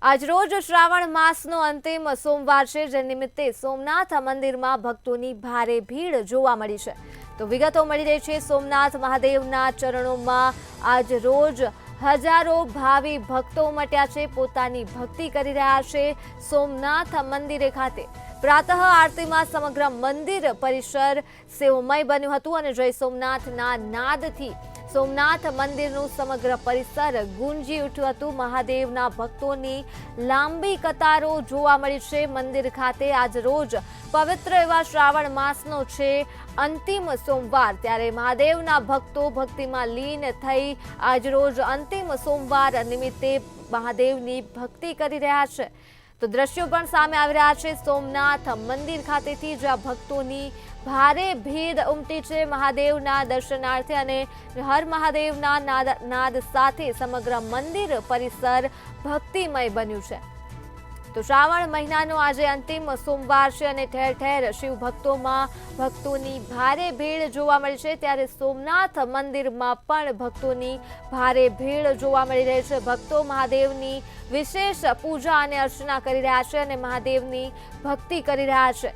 આજરોજ શ્રાવણ માસનો અંતિમ સોમવાર છે, જે નિમિત્તે સોમનાથ મંદિરમાં ભક્તોની ભારે ભીડ જોવા મળી છે। તો વિગતો મળી રહી છે, સોમનાથ મહાદેવના ચરણોમાં આજરોજ હજારો ભાવિ ભક્તો ઉમટ્યા છે, પોતાની ભક્તિ કરી રહ્યા છે। સોમનાથ મંદિરે ખાતે પ્રાતઃ આરતીમાં સમગ્ર મંદિર પરિસર સેવમય બન્યું હતું અને જય સોમનાથના નાદથી સોમનાથ મંદિરનું સમગ્ર પરિસર ગુંજી ઉઠ્યું હતું। મહાદેવના ભક્તોની લાંબી કતારો જોવા મળી છે। મંદિર ખાતે આજ રોજ પવિત્ર એવા શ્રાવણ માસનો છે અંતિમ સોમવાર, ત્યારે મહાદેવના ભક્તો ભક્તિમાં લીન થઈ આજ રોજ અંતિમ સોમવાર નિમિત્તે મહાદેવની ભક્તિ કરી રહ્યા છે। તો દ્રશ્યો પણ સામે આવી રહ્યા છે સોમનાથ મંદિર ખાતેથી, જ્યાં ભક્તોની ભારે ભીડ ઉમટી છે મહાદેવના દર્શનાર્થે અને હર મહાદેવના નાદ સાથે સમગ્ર મંદિર પરિસર ભક્તિમય બન્યું છે। તો શ્રાવણ મહિનાનો આજે અંતિમ સોમવાર છે અને ઠેર ઠેર શિવ ભક્તોની ભારે ભીડ જોવા મળી છે, ત્યારે સોમનાથ મંદિરમાં પણ ભક્તોની ભારે ભીડ જોવા મળી રહી છે। ભક્તો મહાદેવની વિશેષ પૂજા અને અર્ચના કરી રહ્યા છે અને મહાદેવની ભક્તિ કરી રહ્યા છે।